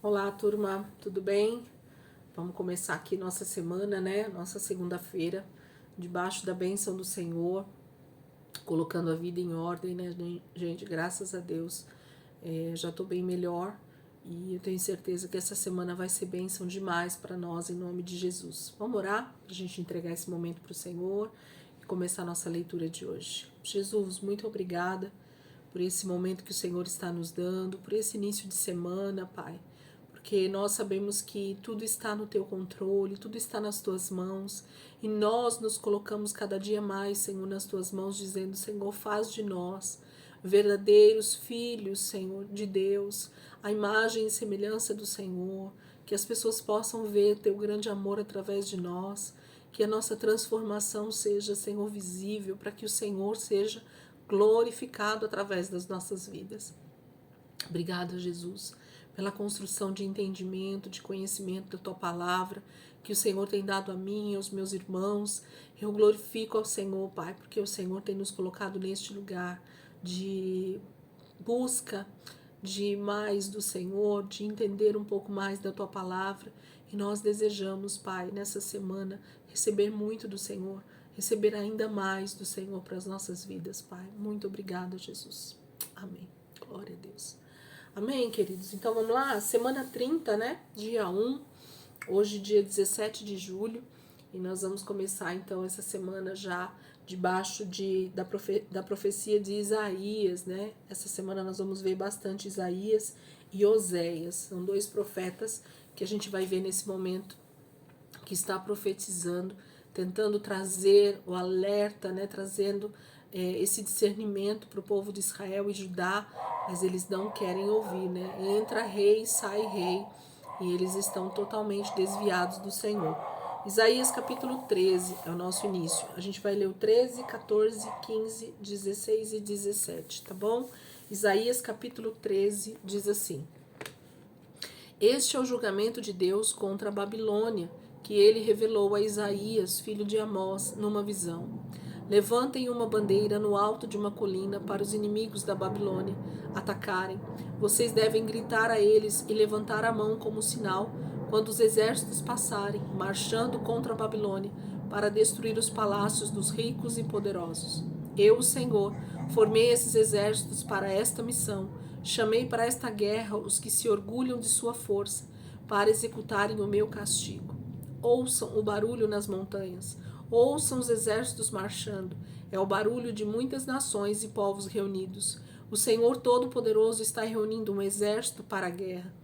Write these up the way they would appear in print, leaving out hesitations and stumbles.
Olá, turma, tudo bem? Vamos começar aqui nossa semana, né? Nossa segunda-feira, debaixo da bênção do Senhor, colocando a vida em ordem, né, gente? Graças a Deus, já tô bem melhor e eu tenho certeza que essa semana vai ser bênção demais para nós, em nome de Jesus. Vamos orar para a gente entregar esse momento para o Senhor e começar a nossa leitura de hoje. Jesus, muito obrigada por esse momento que o Senhor está nos dando, por esse início de semana, Pai, porque nós sabemos que tudo está no Teu controle, tudo está nas Tuas mãos, e nós nos colocamos cada dia mais, Senhor, nas Tuas mãos, dizendo: Senhor, faz de nós verdadeiros filhos, Senhor, de Deus, a imagem e semelhança do Senhor, que as pessoas possam ver Teu grande amor através de nós, que a nossa transformação seja, Senhor, visível, para que o Senhor seja glorificado através das nossas vidas. Obrigada, Jesus, pela construção de entendimento, de conhecimento da Tua palavra, que o Senhor tem dado a mim e aos meus irmãos. Eu glorifico ao Senhor, Pai, porque o Senhor tem nos colocado neste lugar de busca de mais do Senhor, de entender um pouco mais da Tua palavra. E nós desejamos, Pai, nessa semana, receber muito do Senhor, receber ainda mais do Senhor para as nossas vidas, Pai. Muito obrigada, Jesus. Amém. Glória a Deus. Amém, queridos? Então vamos lá, semana 30, né? Dia 1, hoje dia 17 de julho, e nós vamos começar então essa semana já debaixo da profecia de Isaías, né? Essa semana nós vamos ver bastante Isaías e Oséias, são dois profetas que a gente vai ver nesse momento que está profetizando, tentando trazer o alerta, né? Trazendo esse discernimento para o povo de Israel e Judá, mas eles não querem ouvir, né? Entra rei, sai rei, e eles estão totalmente desviados do Senhor. Isaías capítulo 13 é o nosso início. A gente vai ler o 13, 14, 15, 16 e 17, tá bom? Isaías capítulo 13 diz assim: Este é o julgamento de Deus contra a Babilônia, que ele revelou a Isaías, filho de Amós, numa visão. Levantem uma bandeira no alto de uma colina para os inimigos da Babilônia atacarem. Vocês devem gritar a eles e levantar a mão como sinal quando os exércitos passarem, marchando contra a Babilônia, para destruir os palácios dos ricos e poderosos. Eu, o Senhor, formei esses exércitos para esta missão. Chamei para esta guerra os que se orgulham de sua força, para executarem o meu castigo. Ouçam o barulho nas montanhas. Ouçam os exércitos marchando. É o barulho de muitas nações e povos reunidos. O Senhor Todo-Poderoso está reunindo um exército para a guerra.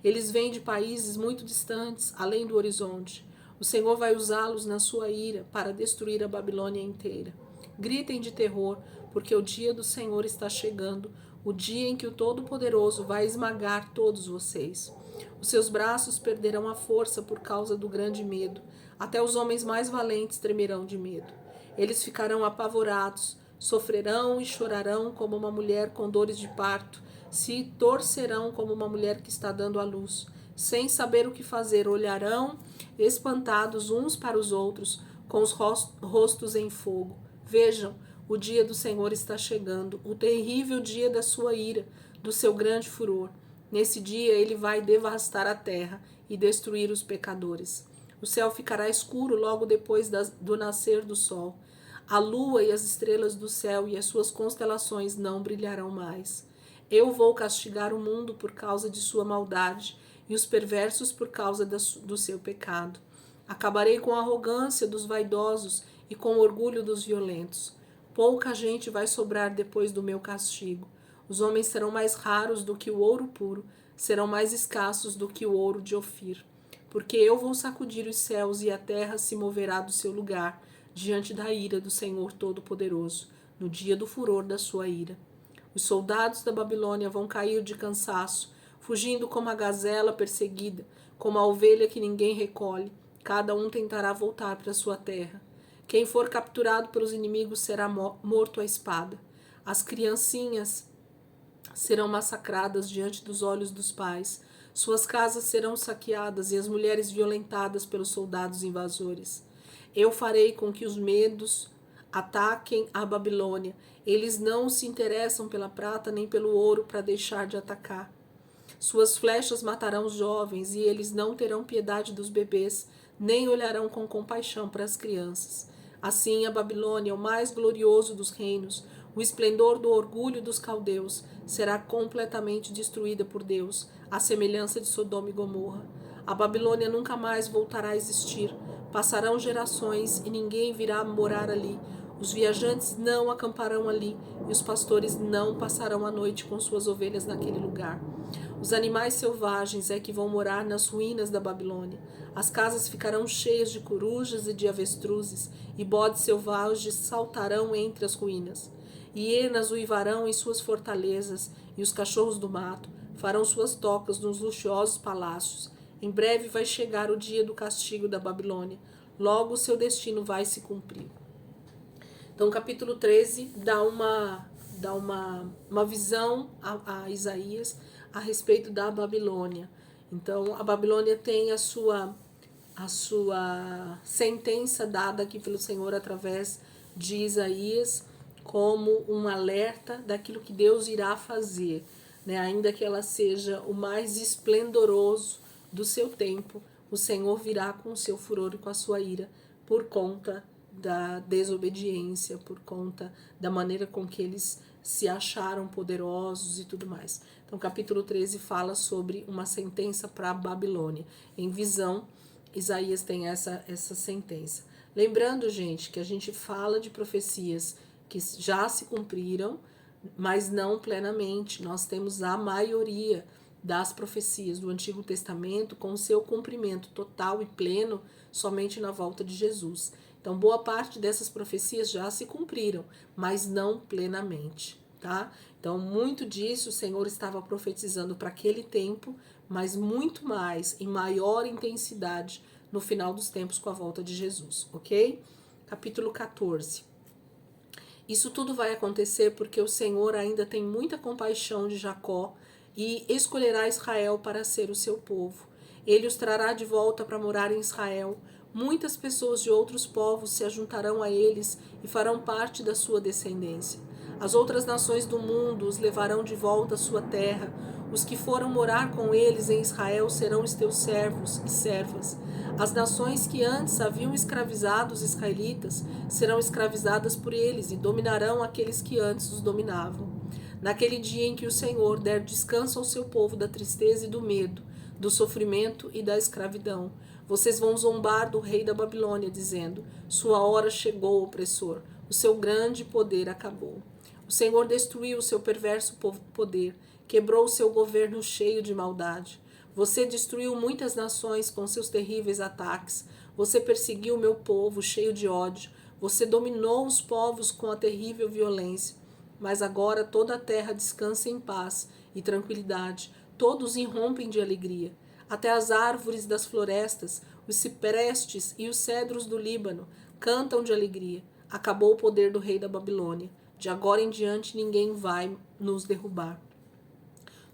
Eles vêm de países muito distantes, além do horizonte. O Senhor vai usá-los na sua ira para destruir a Babilônia inteira. Gritem de terror, porque o dia do Senhor está chegando, o dia em que o Todo-Poderoso vai esmagar todos vocês. Os seus braços perderão a força por causa do grande medo. Até os homens mais valentes tremerão de medo. Eles ficarão apavorados, sofrerão e chorarão como uma mulher com dores de parto, se torcerão como uma mulher que está dando à luz. Sem saber o que fazer, olharão espantados uns para os outros, com os rostos em fogo. Vejam, o dia do Senhor está chegando, o terrível dia da sua ira, do seu grande furor. Nesse dia ele vai devastar a terra e destruir os pecadores. O céu ficará escuro logo depois do nascer do sol. A lua e as estrelas do céu e as suas constelações não brilharão mais. Eu vou castigar o mundo por causa de sua maldade e os perversos por causa do seu pecado. Acabarei com a arrogância dos vaidosos e com o orgulho dos violentos. Pouca gente vai sobrar depois do meu castigo. Os homens serão mais raros do que o ouro puro, serão mais escassos do que o ouro de Ofir. Porque eu vou sacudir os céus e a terra se moverá do seu lugar, diante da ira do Senhor Todo-Poderoso, no dia do furor da sua ira. Os soldados da Babilônia vão cair de cansaço, fugindo como a gazela perseguida, como a ovelha que ninguém recolhe. Cada um tentará voltar para sua terra. Quem for capturado pelos inimigos será morto à espada. As criancinhas serão massacradas diante dos olhos dos pais. Suas casas serão saqueadas e as mulheres violentadas pelos soldados invasores. Eu farei com que os medos ataquem a Babilônia. Eles não se interessam pela prata nem pelo ouro para deixar de atacar. Suas flechas matarão os jovens, e eles não terão piedade dos bebês, nem olharão com compaixão para as crianças. Assim, a Babilônia, o mais glorioso dos reinos, o esplendor do orgulho dos caldeus, será completamente destruída por Deus, à semelhança de Sodoma e Gomorra. A Babilônia nunca mais voltará a existir. Passarão gerações e ninguém virá morar ali. Os viajantes não acamparão ali, e os pastores não passarão a noite com suas ovelhas naquele lugar. Os animais selvagens é que vão morar nas ruínas da Babilônia. As casas ficarão cheias de corujas e de avestruzes, e bodes selvagens saltarão entre as ruínas. Hienas uivarão em suas fortalezas, e os cachorros do mato farão suas tocas nos luxuosos palácios. Em breve vai chegar o dia do castigo da Babilônia. Logo o seu destino vai se cumprir. Então, o capítulo 13 dá uma visão a Isaías a respeito da Babilônia. Então, a Babilônia tem a sua sentença dada aqui pelo Senhor através de Isaías como um alerta daquilo que Deus irá fazer, né? Ainda que ela seja o mais esplendoroso do seu tempo, o Senhor virá com o seu furor e com a sua ira por conta da desobediência, por conta da maneira com que eles se acharam poderosos e tudo mais. Então, capítulo 13 fala sobre uma sentença para a Babilônia. Em visão, Isaías tem essa sentença. Lembrando, gente, que a gente fala de profecias que já se cumpriram, mas não plenamente. Nós temos a maioria das profecias do Antigo Testamento com seu cumprimento total e pleno somente na volta de Jesus. Então, boa parte dessas profecias já se cumpriram, mas não plenamente, tá? Então, muito disso o Senhor estava profetizando para aquele tempo, mas muito mais, em maior intensidade, no final dos tempos com a volta de Jesus, ok? Capítulo 14. Isso tudo vai acontecer porque o Senhor ainda tem muita compaixão de Jacó e escolherá Israel para ser o seu povo. Ele os trará de volta para morar em Israel. Muitas pessoas de outros povos se ajuntarão a eles e farão parte da sua descendência. As outras nações do mundo os levarão de volta à sua terra. Os que foram morar com eles em Israel serão os teus servos e servas. As nações que antes haviam escravizado os israelitas serão escravizadas por eles e dominarão aqueles que antes os dominavam. Naquele dia em que o Senhor der descanso ao seu povo da tristeza e do medo, do sofrimento e da escravidão, vocês vão zombar do rei da Babilônia, dizendo: sua hora chegou, opressor, o seu grande poder acabou. O Senhor destruiu o seu perverso poder, quebrou o seu governo cheio de maldade. Você destruiu muitas nações com seus terríveis ataques. Você perseguiu o meu povo cheio de ódio. Você dominou os povos com a terrível violência. Mas agora toda a terra descansa em paz e tranquilidade. Todos irrompem de alegria. Até as árvores das florestas, os ciprestes e os cedros do Líbano cantam de alegria. Acabou o poder do rei da Babilônia. De agora em diante ninguém vai nos derrubar.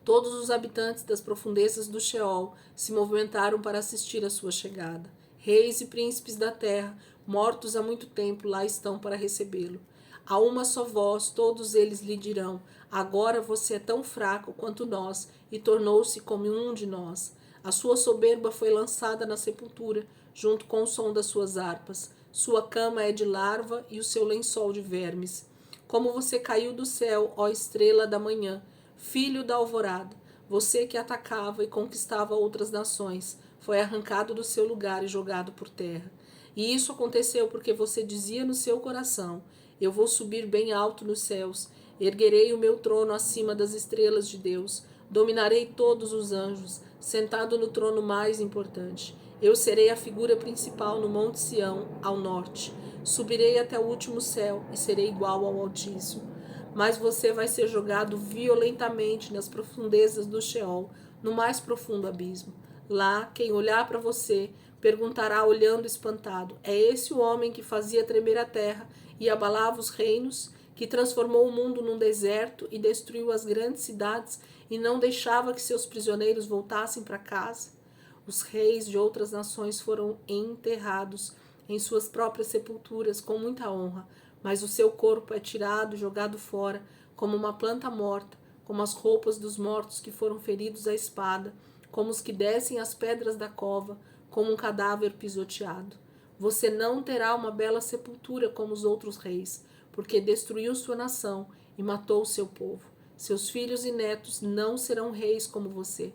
Todos os habitantes das profundezas do Sheol se movimentaram para assistir à sua chegada. Reis e príncipes da terra, mortos há muito tempo, lá estão para recebê-lo. A uma só voz, todos eles lhe dirão: agora você é tão fraco quanto nós, e tornou-se como um de nós. A sua soberba foi lançada na sepultura, junto com o som das suas harpas. Sua cama é de larva e o seu lençol de vermes. Como você caiu do céu, ó estrela da manhã, filho da alvorada, você que atacava e conquistava outras nações, foi arrancado do seu lugar e jogado por terra. E isso aconteceu porque você dizia no seu coração: eu vou subir bem alto nos céus, erguerei o meu trono acima das estrelas de Deus, dominarei todos os anjos, sentado no trono mais importante. Eu serei a figura principal no Monte Sião, ao norte. Subirei até o último céu e serei igual ao Altíssimo. Mas você vai ser jogado violentamente nas profundezas do Sheol, no mais profundo abismo. Lá, quem olhar para você perguntará olhando espantado: é esse o homem que fazia tremer a terra e abalava os reinos, que transformou o mundo num deserto e destruiu as grandes cidades e não deixava que seus prisioneiros voltassem para casa? Os reis de outras nações foram enterrados em suas próprias sepulturas com muita honra, mas o seu corpo é tirado e jogado fora como uma planta morta, como as roupas dos mortos que foram feridos à espada, como os que descem as pedras da cova, como um cadáver pisoteado. Você não terá uma bela sepultura como os outros reis, porque destruiu sua nação e matou o seu povo. Seus filhos e netos não serão reis como você.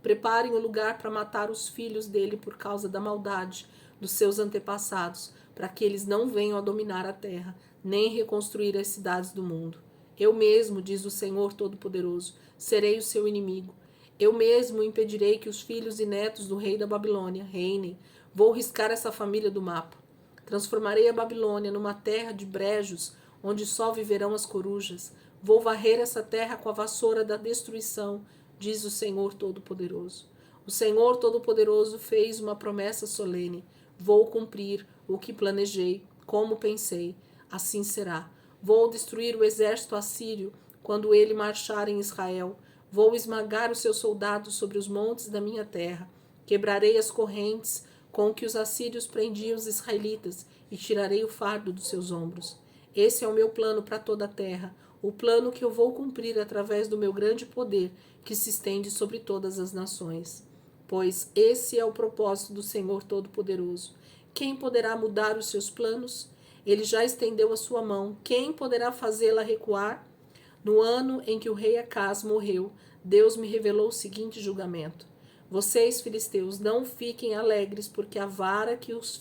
Preparem o lugar para matar os filhos dele por causa da maldade dos seus antepassados, para que eles não venham a dominar a terra, nem reconstruir as cidades do mundo. Eu mesmo, diz o Senhor Todo-Poderoso, serei o seu inimigo. Eu mesmo impedirei que os filhos e netos do rei da Babilônia reinem. Vou riscar essa família do mapa. Transformarei a Babilônia numa terra de brejos, onde só viverão as corujas. Vou varrer essa terra com a vassoura da destruição, diz o Senhor Todo-Poderoso. O Senhor Todo-Poderoso fez uma promessa solene. Vou cumprir o que planejei, como pensei. Assim será. Vou destruir o exército assírio quando ele marchar em Israel. Vou esmagar os seus soldados sobre os montes da minha terra. Quebrarei as correntes com que os assírios prendiam os israelitas e tirarei o fardo dos seus ombros. Esse é o meu plano para toda a terra, o plano que eu vou cumprir através do meu grande poder que se estende sobre todas as nações. Pois esse é o propósito do Senhor Todo-Poderoso. Quem poderá mudar os seus planos? Ele já estendeu a sua mão. Quem poderá fazê-la recuar? No ano em que o rei Acaz morreu, Deus me revelou o seguinte julgamento. Vocês, filisteus, não fiquem alegres, porque a vara que os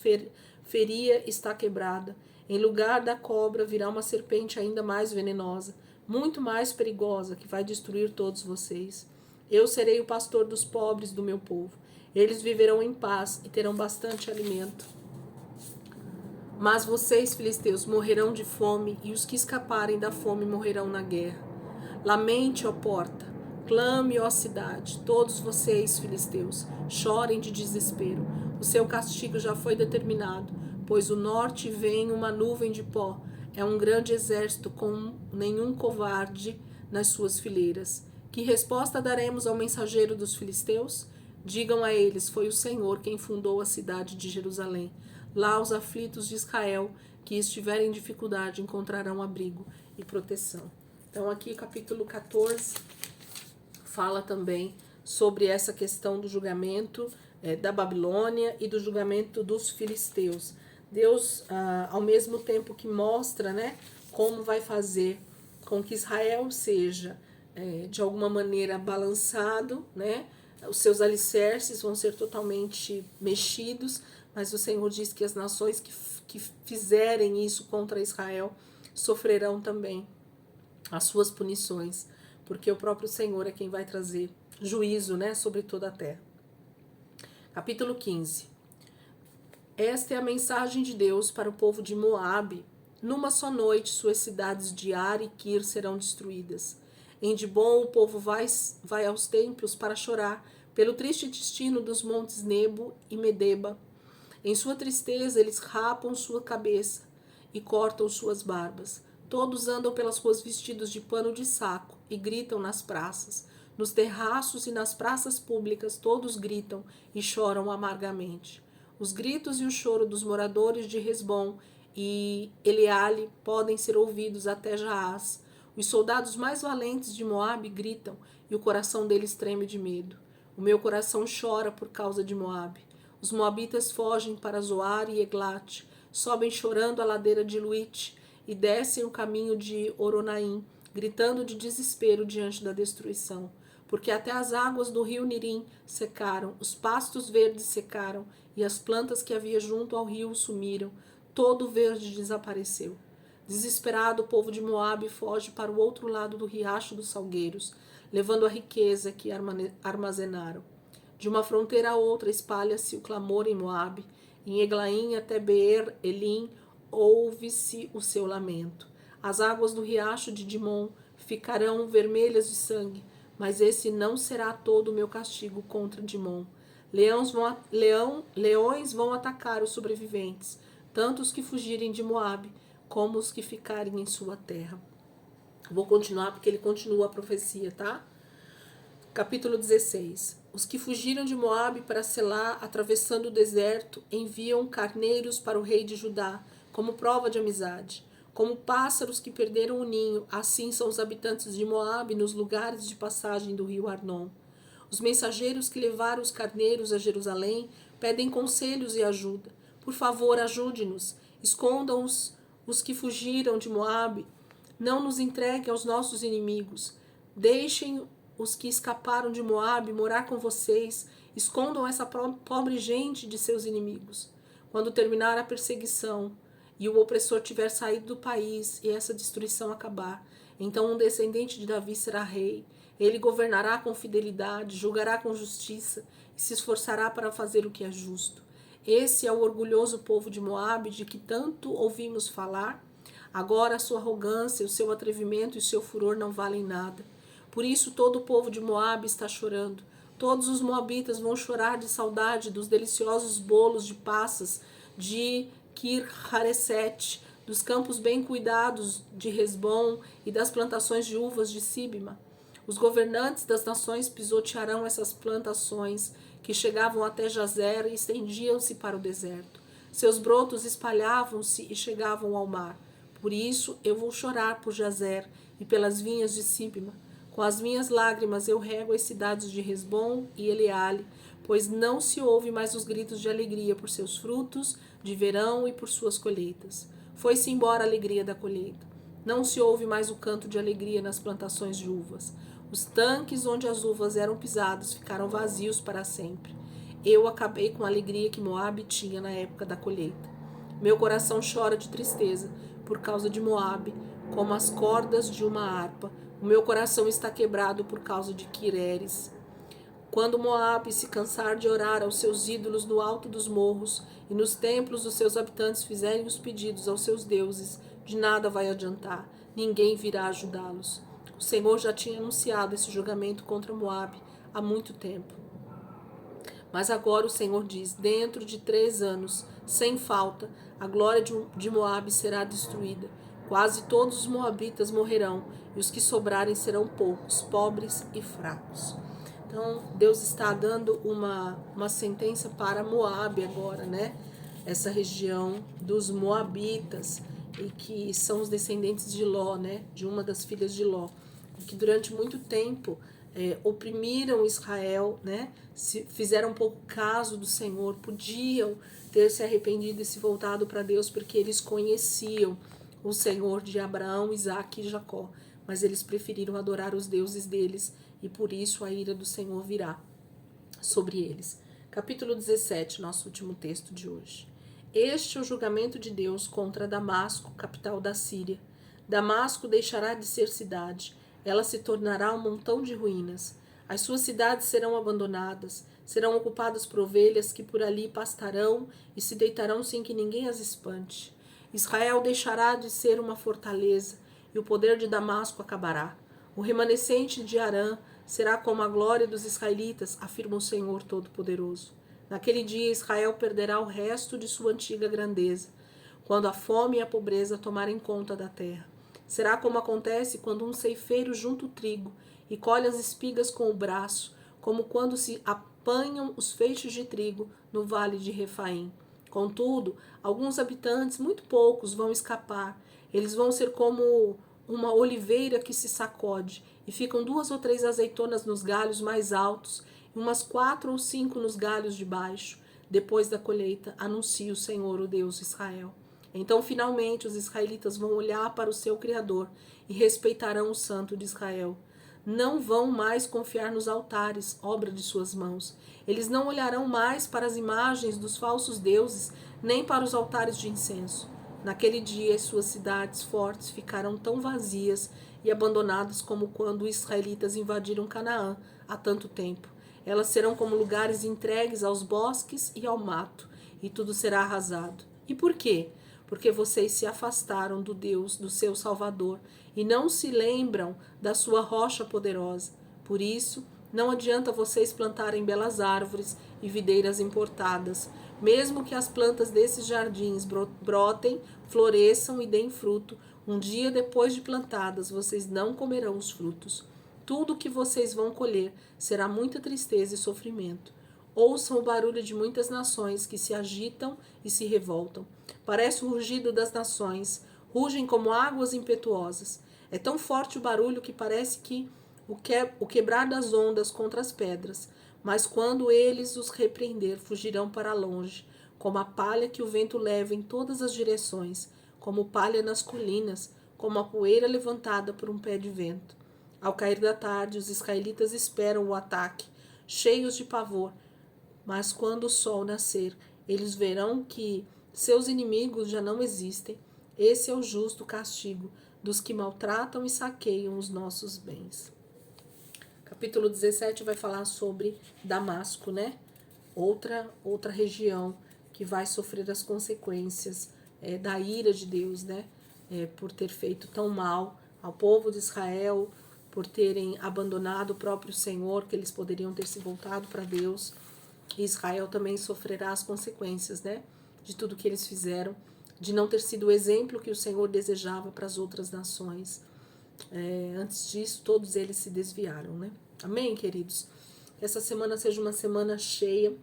feria está quebrada. Em lugar da cobra virá uma serpente ainda mais venenosa, muito mais perigosa, que vai destruir todos vocês. Eu serei o pastor dos pobres do meu povo. Eles viverão em paz e terão bastante alimento. Mas vocês, filisteus, morrerão de fome, e os que escaparem da fome morrerão na guerra. Lamente, ó porta, clame, ó cidade, todos vocês, filisteus, chorem de desespero. O seu castigo já foi determinado, pois o norte vem uma nuvem de pó, é um grande exército com nenhum covarde nas suas fileiras. Que resposta daremos ao mensageiro dos filisteus? Digam a eles, foi o Senhor quem fundou a cidade de Jerusalém. Lá os aflitos de Israel, que estiverem em dificuldade, encontrarão abrigo e proteção. Então aqui capítulo 14 fala também sobre essa questão do julgamento da Babilônia e do julgamento dos filisteus. Deus, ao mesmo tempo que mostra, né, como vai fazer com que Israel seja, de alguma maneira, balançado, né, os seus alicerces vão ser totalmente mexidos, mas o Senhor diz que as nações que fizerem isso contra Israel sofrerão também as suas punições, porque o próprio Senhor é quem vai trazer juízo, né, sobre toda a terra. Capítulo 15. Esta é a mensagem de Deus para o povo de Moabe. Numa só noite, suas cidades de Ar e Quir serão destruídas. Em Dibon, o povo vai aos templos para chorar pelo triste destino dos montes Nebo e Medeba. Em sua tristeza, eles rapam sua cabeça e cortam suas barbas. Todos andam pelas ruas vestidos de pano de saco e gritam nas praças. Nos terraços e nas praças públicas, todos gritam e choram amargamente. Os gritos e o choro dos moradores de Hesbom e Eleale podem ser ouvidos até Jaaz. Os soldados mais valentes de Moabe gritam e o coração deles treme de medo. O meu coração chora por causa de Moabe. Os moabitas fogem para Zoar e Eglat, sobem chorando a ladeira de Luite e descem o caminho de Oronaim, gritando de desespero diante da destruição. Porque até as águas do rio Nirim secaram, os pastos verdes secaram e as plantas que havia junto ao rio sumiram. Todo o verde desapareceu. Desesperado, o povo de Moabe foge para o outro lado do riacho dos salgueiros, levando a riqueza que armazenaram. De uma fronteira a outra espalha-se o clamor em Moabe. Em Eglaim até Beer Elim ouve-se o seu lamento. As águas do riacho de Dimon ficarão vermelhas de sangue, mas esse não será todo o meu castigo contra Dimon. Leões vão atacar os sobreviventes, tanto os que fugirem de Moabe, como os que ficarem em sua terra. Vou continuar porque ele continua a profecia, tá? Capítulo 16. Os que fugiram de Moabe para Selá, atravessando o deserto, enviam carneiros para o rei de Judá, como prova de amizade. Como pássaros que perderam o ninho, assim são os habitantes de Moabe nos lugares de passagem do rio Arnon. Os mensageiros que levaram os carneiros a Jerusalém pedem conselhos e ajuda. Por favor, ajude-nos. Escondam os que fugiram de Moabe. Não nos entreguem aos nossos inimigos. Deixem os que escaparam de Moabe morar com vocês. Escondam essa pobre gente de seus inimigos. Quando terminar a perseguição e o opressor tiver saído do país e essa destruição acabar, então um descendente de Davi será rei. Ele governará com fidelidade, julgará com justiça e se esforçará para fazer o que é justo. Esse é o orgulhoso povo de Moabe de que tanto ouvimos falar. Agora a sua arrogância, o seu atrevimento e o seu furor não valem nada. Por isso todo o povo de Moabe está chorando. Todos os moabitas vão chorar de saudade dos deliciosos bolos de passas de Kir-Hareset, dos campos bem cuidados de Hesbom e das plantações de uvas de Sibma. Os governantes das nações pisotearão essas plantações que chegavam até Jazer e estendiam-se para o deserto. Seus brotos espalhavam-se e chegavam ao mar. Por isso eu vou chorar por Jazer e pelas vinhas de Sibma. Com as minhas lágrimas eu rego as cidades de Hesbom e Eleale, pois não se ouve mais os gritos de alegria por seus frutos de verão e por suas colheitas. Foi-se embora a alegria da colheita. Não se ouve mais o canto de alegria nas plantações de uvas. Os tanques onde as uvas eram pisadas ficaram vazios para sempre. Eu acabei com a alegria que Moabe tinha na época da colheita. Meu coração chora de tristeza por causa de Moabe, como as cordas de uma harpa. O meu coração está quebrado por causa de Quireres. Quando Moabe se cansar de orar aos seus ídolos no alto dos morros e nos templos dos seus habitantes fizerem os pedidos aos seus deuses, de nada vai adiantar. Ninguém virá ajudá-los. O Senhor já tinha anunciado esse julgamento contra Moabe há muito tempo. Mas agora o Senhor diz, dentro de 3 anos, sem falta, a glória de Moabe será destruída. Quase todos os moabitas morrerão, e os que sobrarem serão poucos, pobres e fracos. Então, Deus está dando uma sentença para Moabe agora, né? Essa região dos moabitas, e que são os descendentes de Ló, né? De uma das filhas de Ló, que durante muito tempo oprimiram Israel, né? Fizeram pouco caso do Senhor, podiam ter se arrependido e se voltado para Deus, porque eles conheciam o Senhor de Abraão, Isaque e Jacó, mas eles preferiram adorar os deuses deles, e por isso a ira do Senhor virá sobre eles. Capítulo 17, nosso último texto de hoje. Este é o julgamento de Deus contra Damasco, capital da Síria. Damasco deixará de ser cidade, ela se tornará um montão de ruínas. As suas cidades serão abandonadas, serão ocupadas por ovelhas que por ali pastarão e se deitarão sem que ninguém as espante. Israel deixará de ser uma fortaleza e o poder de Damasco acabará. O remanescente de Arã será como a glória dos israelitas, afirma o Senhor Todo-Poderoso. Naquele dia Israel perderá o resto de sua antiga grandeza, quando a fome e a pobreza tomarem conta da terra. Será como acontece quando um ceifeiro junta o trigo e colhe as espigas com o braço, como quando se apanham os feixes de trigo no vale de Refaim. Contudo, alguns habitantes, muito poucos, vão escapar. Eles vão ser como uma oliveira que se sacode, e ficam 2 ou 3 azeitonas nos galhos mais altos, e umas 4 ou 5 nos galhos de baixo. Depois da colheita, anuncia o Senhor, o Deus de Israel. Então, finalmente, os israelitas vão olhar para o seu Criador e respeitarão o Santo de Israel. Não vão mais confiar nos altares, obra de suas mãos. Eles não olharão mais para as imagens dos falsos deuses, nem para os altares de incenso. Naquele dia, as suas cidades fortes ficarão tão vazias e abandonadas como quando os israelitas invadiram Canaã há tanto tempo. Elas serão como lugares entregues aos bosques e ao mato, e tudo será arrasado. E por quê? Porque vocês se afastaram do Deus, do seu Salvador, e não se lembram da sua rocha poderosa. Por isso, não adianta vocês plantarem belas árvores e videiras importadas, mesmo que as plantas desses jardins brotem, floresçam e deem fruto. Um dia depois de plantadas, vocês não comerão os frutos. Tudo o que vocês vão colher será muita tristeza e sofrimento. Ouçam o barulho de muitas nações que se agitam e se revoltam. Parece o rugido das nações, rugem como águas impetuosas. É tão forte o barulho que parece que o quebrar das ondas contra as pedras. Mas quando eles os repreender, fugirão para longe, como a palha que o vento leva em todas as direções, como palha nas colinas, como a poeira levantada por um pé de vento. Ao cair da tarde, os israelitas esperam o ataque, cheios de pavor. Mas quando o sol nascer, eles verão que seus inimigos já não existem. Esse é o justo castigo dos que maltratam e saqueiam os nossos bens. Capítulo 17 vai falar sobre Damasco, né? Outra região que vai sofrer as consequências da ira de Deus, né? Por ter feito tão mal ao povo de Israel, por terem abandonado o próprio Senhor, que eles poderiam ter se voltado para Deus. E Israel também sofrerá as consequências, né? De tudo que eles fizeram, de não ter sido o exemplo que o Senhor desejava para as outras nações. Antes disso, todos eles se desviaram, né? Amém, queridos? Essa semana seja uma semana cheia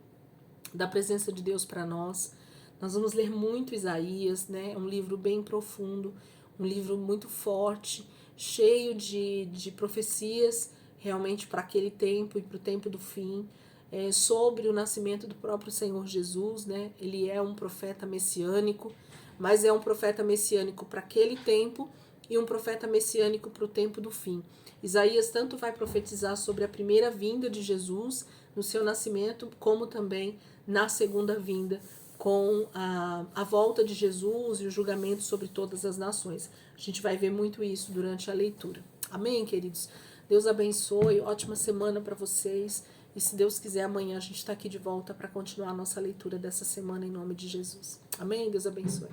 da presença de Deus para nós. Nós vamos ler muito Isaías, né? É um livro bem profundo, um livro muito forte, cheio de profecias realmente para aquele tempo e para o tempo do fim, sobre o nascimento do próprio Senhor Jesus, né? Ele é um profeta messiânico, mas é um profeta messiânico para aquele tempo e um profeta messiânico para o tempo do fim. Isaías tanto vai profetizar sobre a primeira vinda de Jesus no seu nascimento, como também na segunda vinda, com a volta de Jesus e o julgamento sobre todas as nações. A gente vai ver muito isso durante a leitura. Amém, queridos? Deus abençoe, ótima semana para vocês. E se Deus quiser, amanhã a gente está aqui de volta para continuar a nossa leitura dessa semana em nome de Jesus. Amém? Deus abençoe.